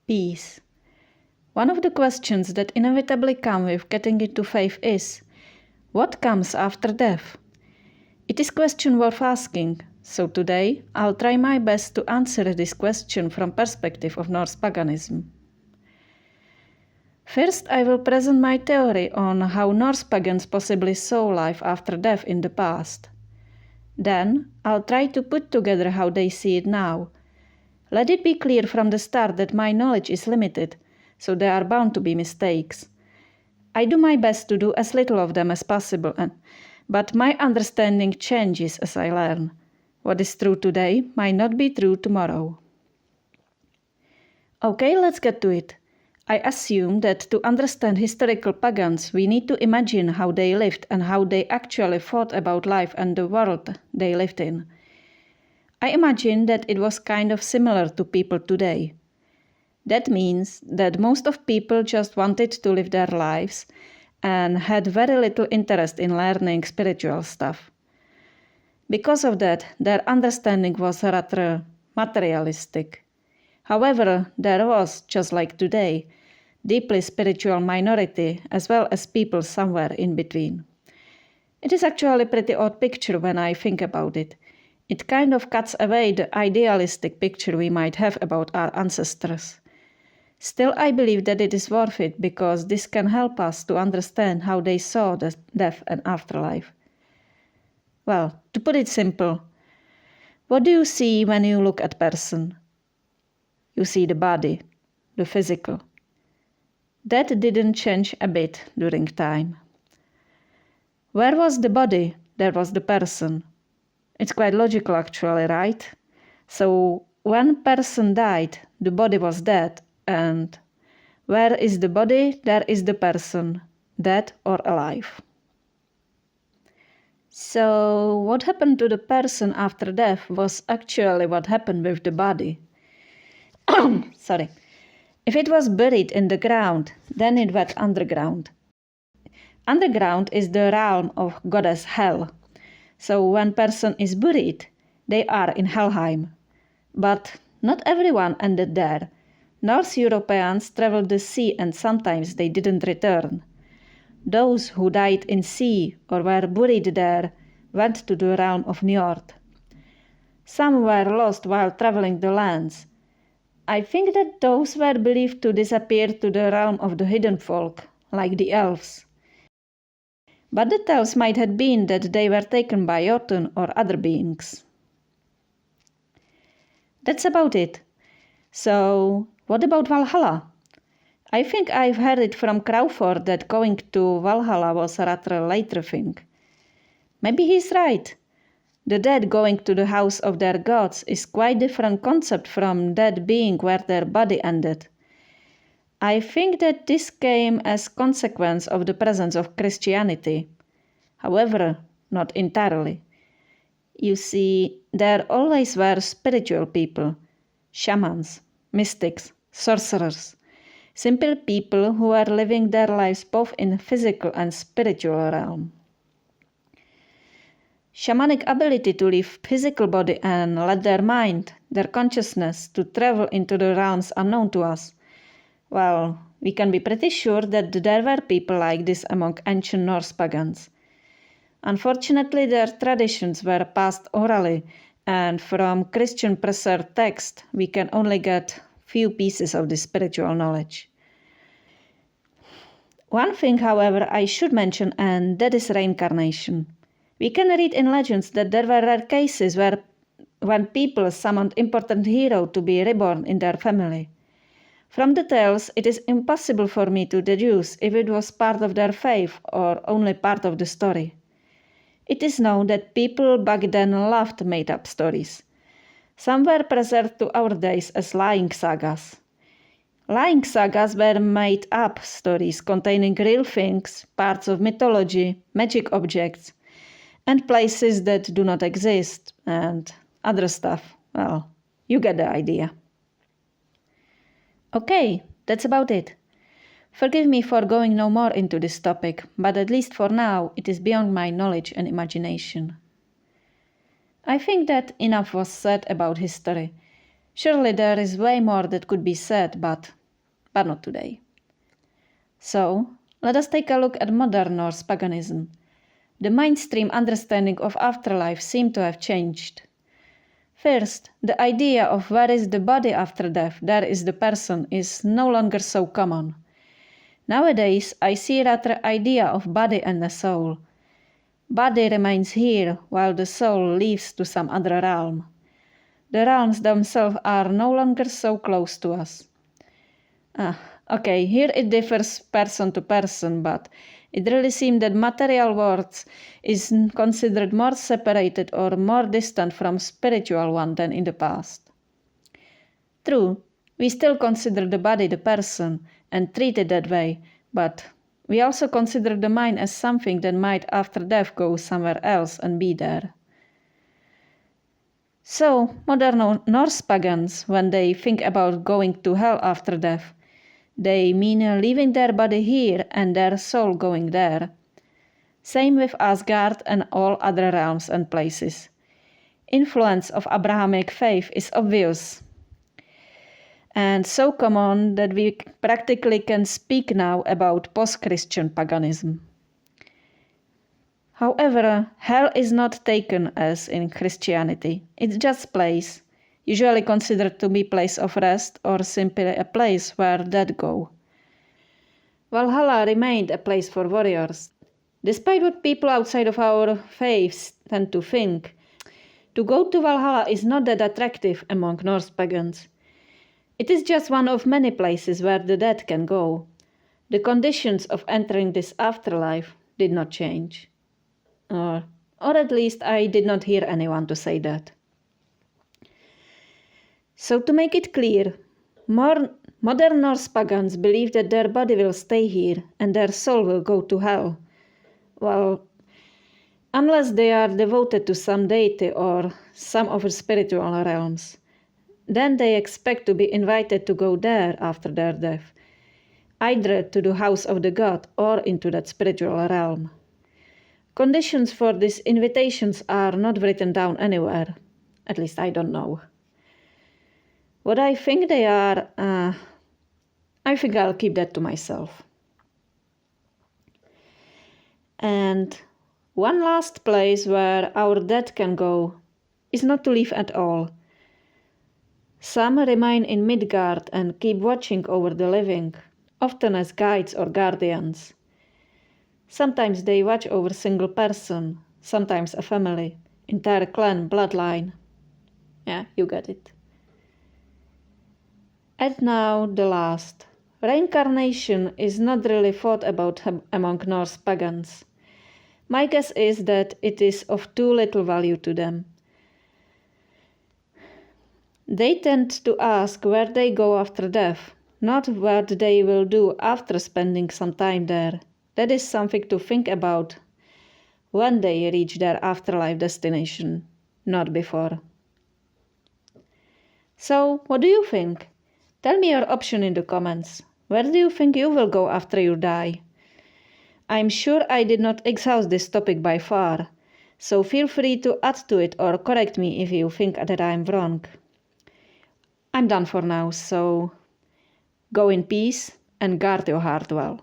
peace. One of the questions that inevitably come with getting into faith is, what comes after death? It is a question worth asking, so today I'll try my best to answer this question from perspective of Norse paganism. First, I will present my theory on how Norse pagans possibly saw life after death in the past. Then, I'll try to put together how they see it now. Let it be clear from the start that my knowledge is limited, so there are bound to be mistakes. I do my best to do as little of them as possible, but my understanding changes as I learn. What is true today might not be true tomorrow. Okay, let's get to it. I assume that to understand historical pagans, we need to imagine how they lived and how they actually thought about life and the world they lived in. I imagine that it was kind of similar to people today. That means that most of people just wanted to live their lives and had very little interest in learning spiritual stuff. Because of that, their understanding was rather materialistic. However, there was, just like today, deeply spiritual minority as well as people somewhere in between. It is actually a pretty odd picture when I think about it. It kind of cuts away the idealistic picture we might have about our ancestors. Still, I believe that it is worth it because this can help us to understand how they saw the death and afterlife. Well, to put it simple, what do you see when you look at a person? You see the body, the physical. That didn't change a bit during time. Where was the body, there was the person. It's quite logical actually, right? So when person died, the body was dead, and where is the body, there is the person, dead or alive. So what happened to the person after death was actually what happened with the body. Sorry. If it was buried in the ground, then it went underground. Underground is the realm of goddess Hel. So when person is buried, they are in Helheim. But not everyone ended there. Norse Europeans traveled the sea and sometimes they didn't return. Those who died in sea or were buried there went to the realm of Njord. Some were lost while traveling the lands. I think that those were believed to disappear to the realm of the hidden folk, like the elves. But the tales might have been that they were taken by Jotun or other beings. That's about it. So, what about Valhalla? I think I've heard it from Crawford that going to Valhalla was a rather later thing. Maybe he's right. The dead going to the house of their gods is quite different concept from dead being where their body ended. I think that this came as consequence of the presence of Christianity. However, not entirely. You see, there always were spiritual people, shamans, mystics, sorcerers, simple people who were living their lives both in physical and spiritual realm. Shamanic ability to leave physical body and let their mind, their consciousness, to travel into the realms unknown to us. Well, we can be pretty sure that there were people like this among ancient Norse pagans. Unfortunately, their traditions were passed orally, and from Christian preserved text, we can only get few pieces of this spiritual knowledge. One thing, however, I should mention, and that is reincarnation. We can read in legends that there were rare cases when people summoned important hero to be reborn in their family. From the tales, it is impossible for me to deduce if it was part of their faith or only part of the story. It is known that people back then loved made-up stories. Some were preserved to our days as lying sagas. Lying sagas were made-up stories containing real things, parts of mythology, magic objects, and places that do not exist, and other stuff. Well, you get the idea. Okay, that's about it. Forgive me for going no more into this topic, but at least for now, it is beyond my knowledge and imagination. I think that enough was said about history. Surely there is way more that could be said, but not today. So, let us take a look at modern Norse paganism. The mainstream understanding of afterlife seemed to have changed. First, the idea of where is the body after death, there is the person, is no longer so common. Nowadays, I see rather idea of body and the soul. Body remains here, while the soul leaves to some other realm. The realms themselves are no longer so close to us. Okay, here it differs person to person, but it really seems that material world is considered more separated or more distant from spiritual one than in the past. True, we still consider the body the person and treat it that way, but we also consider the mind as something that might after death go somewhere else and be there. So, modern Norse pagans, when they think about going to hell after death, they mean leaving their body here and their soul going there. Same with Asgard and all other realms and places. Influence of Abrahamic faith is obvious and so common that we practically can speak now about post-Christian paganism. However, hell is not taken as in Christianity. It's just place, usually considered to be place of rest or simply a place where dead go. Valhalla remained a place for warriors. Despite what people outside of our faiths tend to think, to go to Valhalla is not that attractive among Norse pagans. It is just one of many places where the dead can go. The conditions of entering this afterlife did not change. Or at least I did not hear anyone to say that. So to make it clear, modern Norse pagans believe that their body will stay here and their soul will go to hell. Well, unless they are devoted to some deity or some of the spiritual realms, then they expect to be invited to go there after their death, either to the house of the god or into that spiritual realm. Conditions for these invitations are not written down anywhere. At least I don't know. What I think they are, I think I'll keep that to myself. And one last place where our dead can go is not to live at all. Some remain in Midgard and keep watching over the living, often as guides or guardians. Sometimes they watch over a single person, sometimes a family, entire clan, bloodline. Yeah, you get it. And now the last. Reincarnation is not really thought about among Norse pagans. My guess is that it is of too little value to them. They tend to ask where they go after death, not what they will do after spending some time there. That is something to think about when they reach their afterlife destination, not before. So, what do you think? Tell me your option in the comments. Where do you think you will go after you die? I'm sure I did not exhaust this topic by far, so feel free to add to it or correct me if you think that I'm wrong. I'm done for now, so go in peace and guard your heart well.